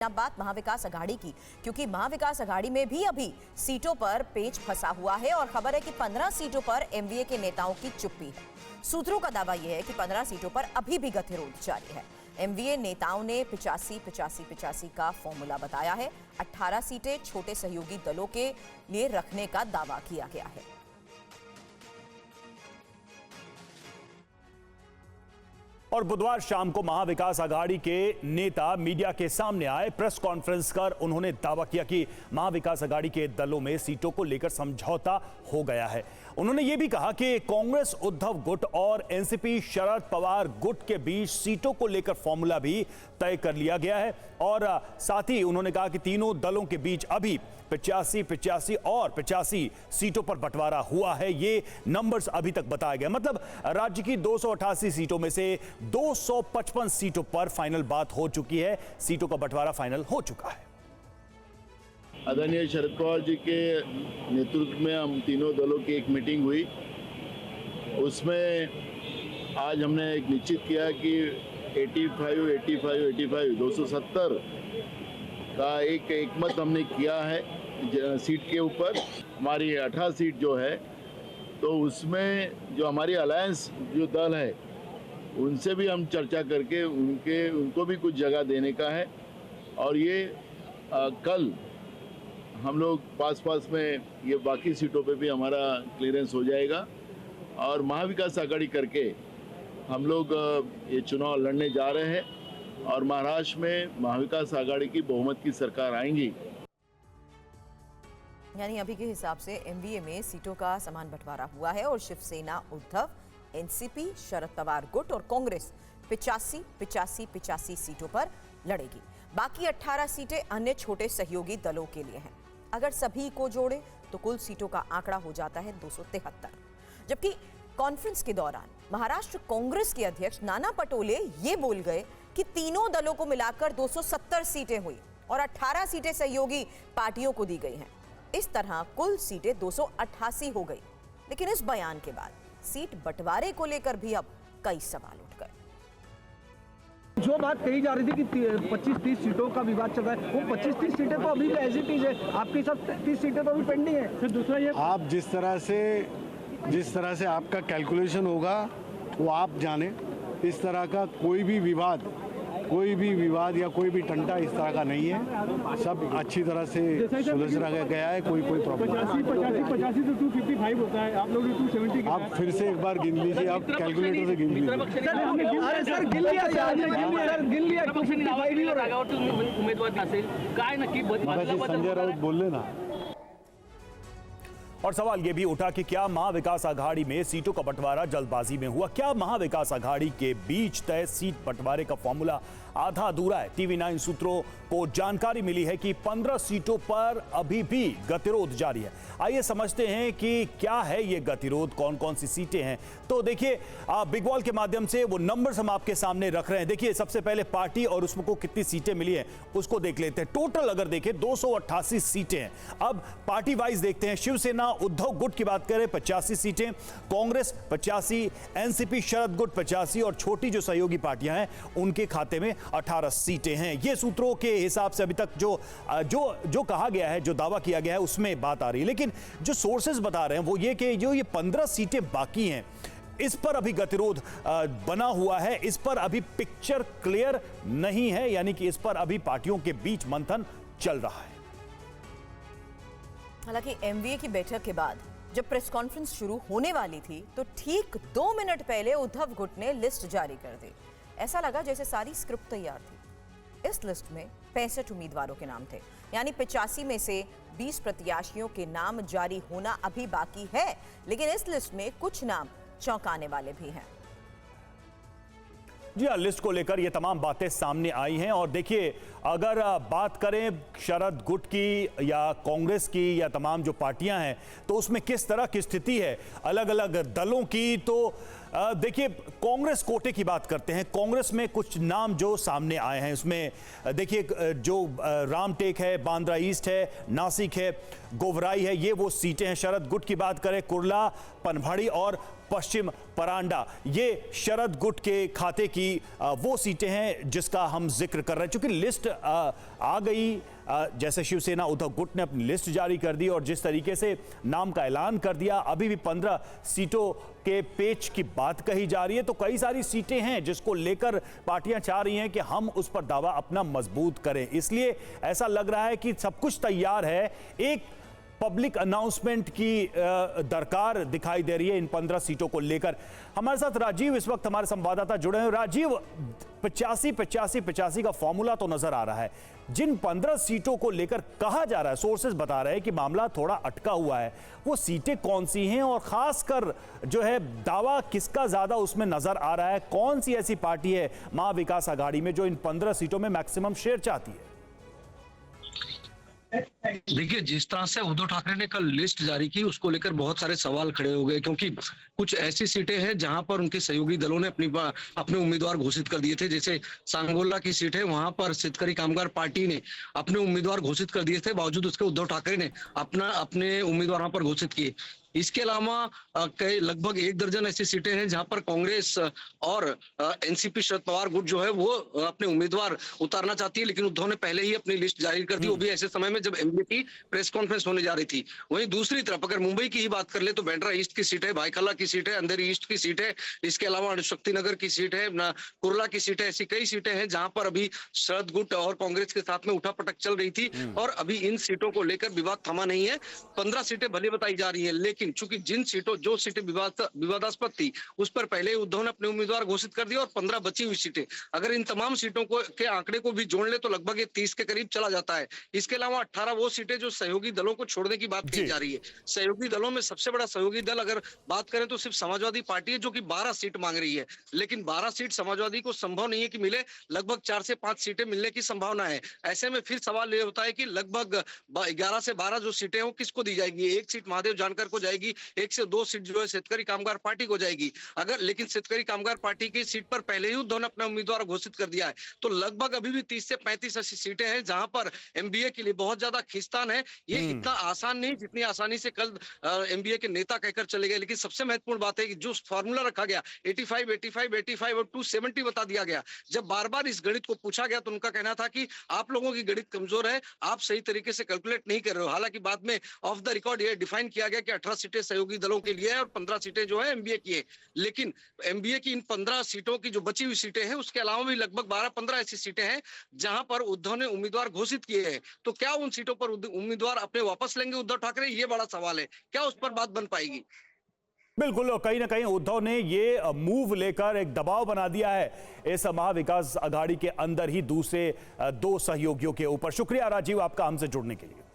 बात महाविकास अघाड़ी की, क्योंकि महाविकास अघाड़ी में भी अभी सीटों पर पेच फंसा हुआ है और खबर है कि 15 सीटों पर एमवीए के नेताओं की चुप्पी है। सूत्रों का दावा यह है कि 15 सीटों पर अभी भी गतिरोध जारी है। एमवीए नेताओं ने 85-85-85 का फॉर्मूला बताया है। 18 सीटें छोटे सहयोगी दलों के लिए रखने का दावा किया गया है। और बुधवार शाम को महाविकास अघाड़ी के नेता मीडिया के सामने आए। प्रेस कॉन्फ्रेंस कर उन्होंने दावा किया कि महाविकास अघाड़ी के दलों में सीटों को लेकर समझौता हो गया है। उन्होंने ये भी कहा कि कांग्रेस उद्धव गुट और एनसीपी शरद पवार गुट के बीच सीटों को लेकर फॉर्मूला भी तय कर लिया गया है। और साथ ही उन्होंने कहा कि तीनों दलों के बीच अभी 85-85 और 85 सीटों पर बंटवारा हुआ है। ये नंबर्स अभी तक बताए गए, मतलब राज्य की 288 सीटों में से 255 सीटों पर फाइनल बात हो चुकी है। सीटों का बंटवारा फाइनल हो चुका है। आदरणीय शरद पवार जी के नेतृत्व में हम तीनों दलों की एक मीटिंग हुई। उसमें आज हमने एक निश्चित किया कि 270 का एक मत हमने किया है सीट के ऊपर। हमारी 18 सीट जो है, तो उसमें जो हमारी अलायंस जो दल है उनसे भी हम चर्चा करके उनको भी कुछ जगह देने का है। और ये कल हम लोग पास में ये बाकी सीटों पे भी हमारा क्लियरेंस हो जाएगा और महाविकास आघाड़ी करके हम लोग ये चुनाव लड़ने जा रहे हैं और महाराष्ट्र में महाविकास आघाड़ी की बहुमत की सरकार आएंगी। यानी अभी के हिसाब से एमवीए में सीटों का समान बंटवारा हुआ है और शिवसेना उद्धव, एनसीपी शरद पवार गुट और कांग्रेस 85-85-85 सीटों पर लड़ेगी। बाकी 18 सीटें अन्य छोटे सहयोगी दलों के लिए हैं। अगर सभी को जोड़े तो कुल सीटों का आंकड़ा हो जाता है 273। जबकि कॉन्फ्रेंस के दौरान महाराष्ट्र कांग्रेस के अध्यक्ष नाना पटोले ये बोल गए कि तीनों दलों को मिलाकर 270 सीटें हुई और 18 सीटें सहयोगी पार्टियों को दी गई हैं। इस तरह कुल सीटें 288 हो गई। लेकिन इस बयान के बाद सीट बंटवारे को लेकर भी अब कई सवाल उठ गए। जो बात कही जा रही थी कि 25-30 सीटों का विवाद चल रहा है, वो 25-30 सीटें तो अभी भी एज इट इज है। आपके साथ 30 सीटें तो अभी पेंडिंग है। फिर दूसरा ये आप जिस तरह से आपका कैलकुलेशन होगा वो आप जाने। इस तरह का कोई भी विवाद या कोई भी टंटा इस तरह का नहीं है। सब अच्छी तरह से सुलझ गया है। कोई प्रॉब्लम 85 तो 255 होता है, आप लोग 270। आप फिर से एक बार गिन लीजिए, आप कैलकुलेटर से गिन लीजिए। सर गिन लिया उम्मीदवार नसेल काय नक्की संजय राउत बोलले ना। और सवाल यह भी उठा कि क्या महाविकास अघाड़ी में सीटों का बंटवारा जल्दबाजी में हुआ? क्या महाविकास अघाड़ी के बीच तय सीट बंटवारे का फॉर्मूला आधा अधूरा है? टीवी 9 सूत्रों को जानकारी मिली है कि 15 सीटों पर अभी भी गतिरोध जारी है। आइए समझते हैं कि क्या है ये गतिरोध, कौन कौन सी सीटें हैं। तो देखिए, बिग बॉल के माध्यम से वो नंबर्स हम आपके सामने रख रहे हैं। देखिए, सबसे पहले पार्टी और उसमें को कितनी सीटें मिली हैं उसको देख लेते हैं। टोटल अगर देखें 288 सीटें हैं। अब पार्टी वाइज देखते हैं। शिवसेना उद्धव गुट की बात करें 85 सीटें, कांग्रेस 85, एनसीपी शरद गुट 85 और छोटी जो सहयोगी पार्टियां हैं उनके खाते में 18 सीटें हैं। ये सूत्रों के हिसाब से अभी तक जो कहा गया है, जो दावा किया गया है उसमें बात आ रही है। लेकिन जो सोर्सेज बता रहे हैं वो ये कि जो ये 15 सीटें बाकी हैं इस पर अभी गतिरोध बना हुआ है। इस पर अभी पिक्चर क्लियर नहीं है, यानी कि इस पर अभी पार्टियों के बीच मंथन चल रहा है। हालांकि एमवीए की बैठक के बाद जब प्रेस कॉन्फ्रेंस शुरू होने वाली थी तो ठीक 2 मिनट पहले उद्धव गुट ने लिस्ट जारी कर दी। ऐसा लगा जैसे सारी स्क्रिप्ट तैयार थी। इस लिस्ट में 65 उम्मीदवारों के नाम थे, यानी 85 में से 20 प्रत्याशियों के नाम जारी होना अभी बाकी है। लेकिन इस लिस्ट में कुछ नाम चौंकाने वाले भी हैं। जी हाँ, लिस्ट को लेकर ये तमाम बातें सामने आई हैं। और देखिए, अगर बात करें शरद गुट की या कांग्रेस की या तमाम जो पार्टियां हैं तो उसमें किस तरह की स्थिति है अलग अलग दलों की, तो देखिए कांग्रेस कोटे की बात करते हैं। कांग्रेस में कुछ नाम जो सामने आए हैं उसमें देखिए जो रामटेक है, बांद्रा ईस्ट है, नासिक है, गोवराई है, ये वो सीटें हैं। शरद गुट की बात करें कुर्ला, पनभाड़ी और पश्चिम परांडा, ये शरद गुट के खाते की वो सीटें हैं जिसका हम जिक्र कर रहे हैं। चूंकि लिस्ट आ गई। जैसे शिवसेना उद्धव गुट ने अपनी लिस्ट जारी कर दी और जिस तरीके से नाम का ऐलान कर दिया, अभी भी 15 सीटों के पेच की बात कही जा रही है। तो कई सारी सीटें हैं जिसको लेकर पार्टियां चाह रही हैं कि हम उस पर दावा अपना मजबूत करें, इसलिए ऐसा लग रहा है कि सब कुछ तैयार है। एक पब्लिक अनाउंसमेंट की दरकार दिखाई दे रही है इन 15 सीटों को लेकर। हमारे साथ राजीव इस वक्त हमारे संवाददाता जुड़े हैं। राजीव, 85-85-85 का फॉर्मूला तो नजर आ रहा है, जिन 15 सीटों को लेकर कहा जा रहा है, सोर्सेज बता रहे हैं कि मामला थोड़ा अटका हुआ है, वो सीटें कौन सी हैं और खासकर जो है दावा किसका ज्यादा उसमें नजर आ रहा है? कौन सी ऐसी पार्टी है महाविकास आघाड़ी में जो इन 15 सीटों में मैक्सिमम शेयर चाहती है? देखिए, जिस तरह से उद्धव ठाकरे ने कल लिस्ट जारी की, उसको लेकर बहुत सारे सवाल खड़े हो गए, क्योंकि कुछ ऐसी सीटें हैं जहां पर उनके सहयोगी दलों ने अपने उम्मीदवार घोषित कर दिए थे। जैसे सांगोला की सीट है, वहां पर शेतकरी कामगार पार्टी ने अपने उम्मीदवार घोषित कर दिए थे, बावजूद उसके उद्धव ठाकरे ने अपने उम्मीदवार वहां पर घोषित किए। इसके अलावा लगभग 1 दर्जन ऐसी सीटें हैं जहां पर कांग्रेस और एनसीपी शरद पवार गुट जो है वो अपने उम्मीदवार उतारना चाहती है, लेकिन उद्धव ने पहले ही अपनी लिस्ट जारी कर दी, वो भी ऐसे समय में जब एमबीए की प्रेस कॉन्फ्रेंस होने जा रही थी। वहीं दूसरी तरफ अगर मुंबई की ही बात कर ले तो बांद्रा ईस्ट की सीट है, भाईखला की सीट है, अंधेरी ईस्ट की सीट है, इसके अलावा शक्ति नगर की सीट है, कुर्ला की सीट है। ऐसी कई सीटें हैं जहां पर अभी शरद गुट और कांग्रेस के साथ में उठापटक चल रही थी और अभी इन सीटों को लेकर विवाद थमा नहीं है। 15 सीटें भले बताई जा रही है, लेकिन चूंकि जो सीटें विवादास्पद थी उस पर पहले ही उद्धव ने अपने उम्मीदवार घोषित कर दिया और 15 बची हुई सीटें, अगर इन तमाम सीटों के आंकड़े को भी जोड़ ले तो लगभग ये 30 के करीब चला जाता है। इसके अलावा 18 वो सीटें जो सहयोगी दलों को छोड़ने की बात की जा रही है। सहयोगी दलों में सबसे बड़ा सहयोगी दल अगर बात करें तो सिर्फ समाजवादी पार्टी है, जो कि 12 सीट मांग रही है, लेकिन 12 सीट समाजवादी को संभव नहीं है कि मिले। लगभग 4 से 5 सीटें मिलने की संभावना है। ऐसे में फिर सवाल ये होता है कि लगभग 11 से 12 जो सीटें हैं किसको दी जाएगी? एक सीट महादेव जानकर को जाएगी, 1 से 2 सीट जो है शेतकरी कामगार पार्टी को जाएगी। लेकिन शेतकरी कामगार पार्टी की सीट पर पहले ही उद्धव ने अपना उम्मीदवार घोषित कर दिया है, तो लगभग अभी भी 30 से 35 ऐसी सीटें हैं जहां पर एमबीए के लिए बहुत ज्यादा खींचतान है। ये इतना आसान नहीं जितनी आसानी से कल एमबीए के नेता कहकर चले गए। लेकिन सबसे महत्वपूर्ण बात है कि जो फॉर्मूला रखा गया 85, 85, 85 और 270 बता दिया गया, जब बार बार इस गणित को पूछा गया तो उनका कहना था कि आप लोगों की गणित कमजोर है, आप सही तरीके से कैलकुलेट नहीं कर रहे हो। हालांकि बाद में ऑफ द रिकॉर्ड ये डिफाइन किया गया कि 18 सीटें सहयोगी दलों के लिए है और 15 सीटें जो है एमबीए की है। लेकिन एमबीए की इन 15 सीटों की जो बची हुई सीटें हैं उसके अलावा भी लगभग 12-15 ऐसी सीटें हैं जहां पर उद्धव ने उम्मीदवार घोषित किए हैं। तो क्या उन सीटों पर उम्मीदवार अपने वापस लेंगे उद्धव ठाकरे? ये बड़ा सवाल है, क्या उस पर बात बन पाएगी? बिल्कुल, कहीं ना कहीं उद्धव ने ये मूव लेकर एक दबाव बना दिया है इस महाविकास आघाड़ी के अंदर ही दूसरे 2 सहयोगियों के ऊपर। शुक्रिया राजीव आपका हमसे जुड़ने के लिए।